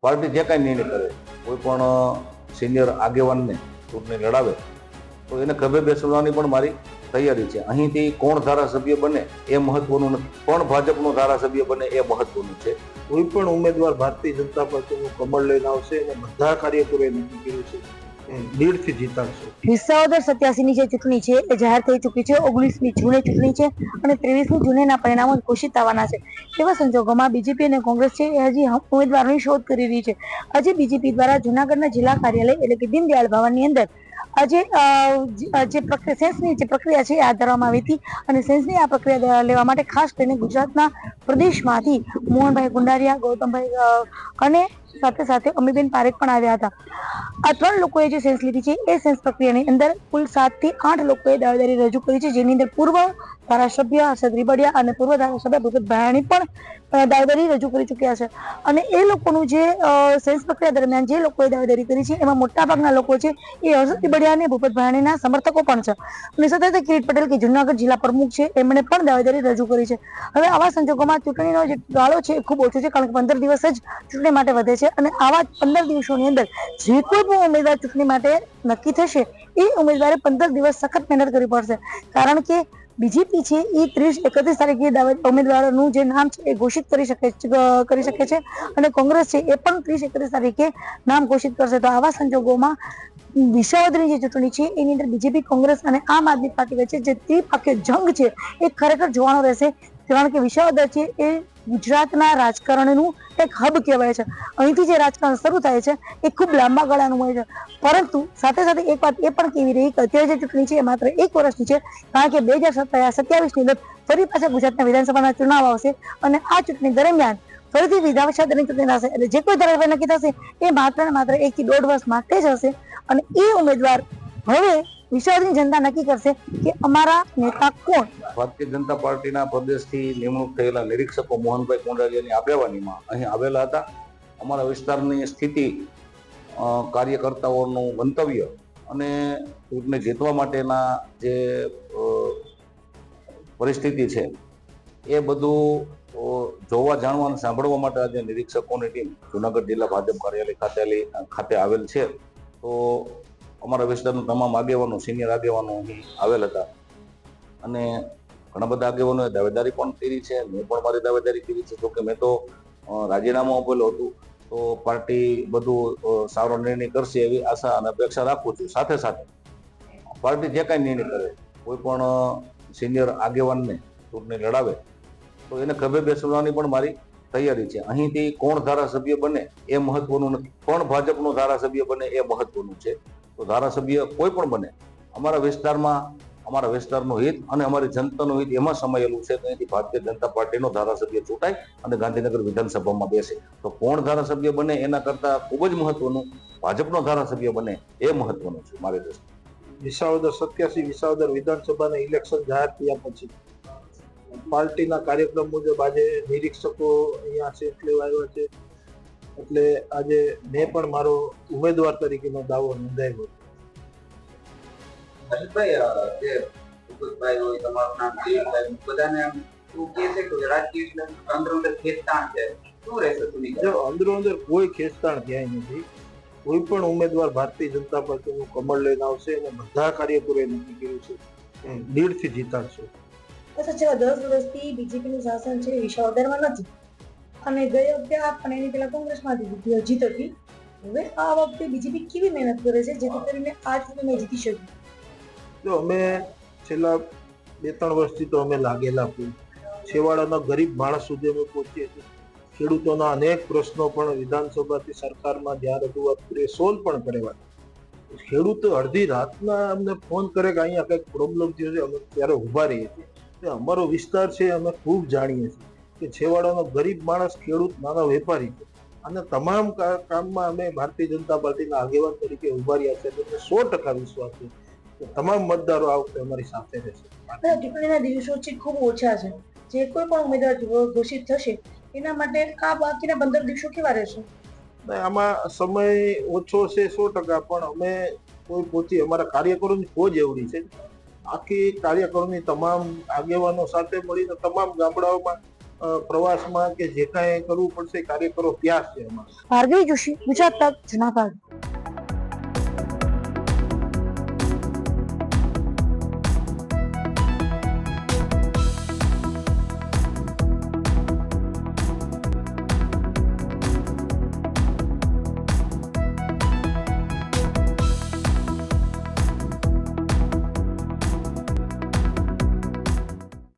Party જે કાંઈ નિર્ણય કરે, કોઈ પણ સિનિયર આગેવાનને ચૂંટણી લડાવે તો એને ખભે બેસવાની પણ મારી તૈયારી છે. અહીંથી કોણ ધારાસભ્ય બને એ મહત્વનું નથી, પણ ભાજપનો ધારાસભ્ય બને એ મહત્વનું છે. કોઈ પણ ઉમેદવાર ભારતીય જનતા પાર્ટીનું કમળ લઈને આવશે અને બધા કાર્યકરોએ નક્કી કર્યું છે લીડથી જીતાડશે. વિસાવદર 87 ની જે ચૂંટણી છે એ જાહેર થઈ ચૂકી છે. 19મી જૂને ચૂંટણી છે અને 23મી જૂનેના પરિણામો ઘોષિત થવાના છે. એવા સંજોગોમાં બીજેપી અને કોંગ્રેસ છે એ હજી ઉમેદવારોની શોધ કરી રહી છે. આજે બીજેપી દ્વારા જૂનાગઢના જિલ્લા કાર્યાલય એટલે કે દીનદયાળ ભવનની અંદર આજે જે સેન્સની જે પ્રક્રિયા છે એ હાથ ધરવામાં આવી હતી અને સેન્સની આ પ્રક્રિયા લેવા માટે ખાસ કરીને ગુજરાતના પ્રદેશમાંથી મોહનભાઈ ગુંડારિયા, ગૌતમભાઈ અને સાથે સાથે અમીબેન પારેખ પણ આવ્યા હતા. આ 3 લોકોએ જે સેન્સ લીધી છે એ સેન્સ પ્રક્રિયાની અંદર કુલ 7 થી 8 લોકોએ દાવેદારી રજૂ કરી છે, જેની અંદર પૂર્વ ધારાસભ્ય હર્ષદ રીબડિયા અને પૂર્વ ધારાસભ્ય ભૂપત ભાયાણી પણ દાવેદારી રજૂ કરી ચૂક્યા છે. અને એ લોકોનું જે સેન્સ પ્રક્રિયા દરમિયાન જે લોકોએ દાવેદારી કરી છે એમાં મોટાભાગના લોકો છે એ હર્ષદ રીબડિયા અને ભૂપત ભાયાણીના સમર્થકો પણ છે. અને સાથે કિરીટ પટેલ કે જૂનાગઢ જિલ્લા પ્રમુખ છે એમણે પણ દાવેદારી રજૂ કરી છે. હવે આવા સંજોગોમાં ચૂંટણીનો જે ગાળો છે એ ખૂબ ઓછો છે, કારણ કે 15 દિવસ જ ચૂંટણી માટે વધે છે અને આવા 15 દિવસોની અંદર જે કોઈ પણ ઉમેદવાર ચૂંટણી માટે નક્કી થશે એ ઉમેદવારે 15 દિવસ સખત મહેનત કરવી પડશે. કારણ કે બીજેપી છે એ 30-31 તારીખે ઉમેદવારોનું જે નામ છે એ ઘોષિત કરી શકે છે અને કોંગ્રેસ છે એ પણ 30-31 તારીખે નામ ઘોષિત કરશે. તો આવા સંજોગોમાં વિસાવદરની જે ચૂંટણી છે એની અંદર બીજેપી, કોંગ્રેસ અને આમ આદમી પાર્ટી વચ્ચે જે ત્રિપક્ષીય જંગ છે એ ખરેખર જોવાનો રહેશે. કારણ કે વિસાવદર છે એ ગુજરાતના રાજકારણનું એક હબ કહેવાય છે. અહીંથી જે રાજકારણ શરૂ થાય છે એ ખૂબ લાંબા ગાળાનું હોય છે. પરંતુ સાથે સાથે એક વાત એ પણ કહેવી રહી કે અત્યારે જે ચૂંટણી છે એ માત્ર 1 વર્ષની છે, કારણ કે 2027ની અંદર ફરી પાછા ગુજરાતના વિધાનસભાના ચુનાવ આવશે અને આ ચૂંટણી દરમિયાન ફરીથી વિધાનસભાની ચૂંટણી થશે. એટલે જે કોઈ ધારાસભ્ય નક્કી થશે એ માત્ર ને માત્ર 1 થી 1.5 વર્ષ માટે જ હશે અને એ ઉમેદવાર હવે વિસાવદરની જનતા નક્કી કરશે કે અમારા નેતા કોણ. ભારતીય જનતા પાર્ટીના પ્રદેશથી નિમણૂક થયેલા નિરીક્ષકો મોહનભાઈ કુંડારિયાની આગેવાનીમાં અહીં આવેલા હતા. અમારા વિસ્તારની સ્થિતિ, કાર્યકર્તાઓનું મંતવ્ય અને ચૂંટણી જીતવા માટેના જે પરિસ્થિતિ છે એ બધું જોવા, જાણવા અને સાંભળવા માટે આજે નિરીક્ષકોની ટીમ જૂનાગઢ જિલ્લા ભાજપ કાર્યાલય ખાતે આવેલ છે. તો અમારા વિસ્તારના તમામ આગેવાનો, સિનિયર આગેવાનો અહીં આવેલ હતા અને ઘણા બધા આગેવાનોએ દાવેદારી પણ કરી છે. મેં પણ મારી દાવેદારી કરી છે. જોકે મેં તો રાજીનામું આપેલું હતું. તો પાર્ટી બધું સારો નિર્ણય કરશે એવી આશા અને અપેક્ષા રાખું છું. સાથે સાથે પાર્ટી જે કાંઈ નિર્ણય કરે, કોઈ પણ સિનિયર આગેવાનને ચૂંટણી લડાવે તો એને ખભે બેસવાની પણ મારી તૈયારી છે. અહીંથી કોણ ધારાસભ્ય બને એ મહત્વનું નથી, પણ ભાજપનો ધારાસભ્ય બને એ મહત્વનું છે. તો ધારાસભ્ય કોઈ પણ બને, અમારા વિસ્તારનું હિત અને અમારી જનતાનું હિત એમાં સમાયેલું છે. તો અહીંથી ભારતીય જનતા પાર્ટીનો ધારાસભ્ય ચૂંટાય અને ગાંધીનગર વિધાનસભામાં બેસે. તો કોણ ધારાસભ્ય બને એના કરતા ખૂબ જ મહત્વનું ભાજપનો ધારાસભ્ય બને એ મહત્વનું છે મારી દ્રષ્ટિએ. વિસાવદર 87 વિસાવદર વિધાનસભાના ઇલેક્શન જાહેર થયા પછી પાર્ટીના કાર્યક્રમ મુજબ આજે નિરીક્ષકો અહીંયા છે એટલે આવ્યા છે. એટલે આજે મેં પણ મારો ઉમેદવાર તરીકેનો દાવો નોંધાવ્યો. જે ભૂપતભાઈ હોય, તમારું નામ દિલીપભાઈ, બધાને શું કહે છે કે રાજકીય અંદર ખેંચતાણ છે, શું રહેશે? જો અંદર કોઈ ખેંચતાણ ક્યાંય નથી. કોઈ પણ ઉમેદવાર ભારતીય જનતા પાર્ટીનું કમળ લઈને આવશે અને બધા કાર્યકરોએ નક્કી કર્યું છે લીડથી જીતાડશે. છેલ્લા 10 વર્ષથી બીજેપીનું શાસન છે વિસાવદરમાં નથી અને ગઈ વખતે પણ એની પહેલા કોંગ્રેસમાંથી જીત હતી. હવે આ વખતે બીજેપી કેવી મહેનત કરે છે જેથી કરીને આ ચૂંટણી જીતી શકે? જો અમે છેલ્લા 2-3 વર્ષથી તો અમે લાગેલા છેવાડાના ગરીબ માણસ સુધી અમે પહોંચીએ છીએ. ખેડૂતોના અનેક પ્રશ્નો પણ વિધાનસભાથી સરકારમાં જ્યાં રજૂઆત કરીએ સોલ્વ પણ કરેલા. ખેડૂતો અડધી રાતના અમને ફોન કરે કે અહીંયા કંઈક પ્રોબ્લેમ થયો છે, અમે ત્યારે ઊભા રહીએ છીએ. અમારો વિસ્તાર છે અમે ખૂબ જાણીએ છીએ કે છેવાડાનો ગરીબ માણસ, ખેડૂત, નાના વેપારી છે અને તમામ કામમાં અમે ભારતીય જનતા પાર્ટીના આગેવાન તરીકે ઊભા રહ્યા છે. એટલે 100% વિશ્વાસ છે કે તમામ મતદારો આ વખતે અમારી સાથે રહેશે. ચૂંટણીના દિવસો છે ખૂબ ઓછા છે. જે કોઈ પણ ઉમેદવાર ઘોષિત થશે એના માટે આ બાકીના 15 દિવસો કેવા રહેશે? આમાં સમય ઓછો છે 100%, પણ અમે કોઈ પહોંચી અમારા કાર્યકરોની ફોજ એવડી છે. આખી કાર્યકરોની તમામ આગેવાનો સાથે મળીને તમામ ગામડાઓમાં પ્રવાસમાં કે જે કાંઈ કરવું પડશે કાર્યકરો ત્યાં છે એમાં. ભાર્ગવી જોશી, ગુજરાત તક, જુનાગઢ.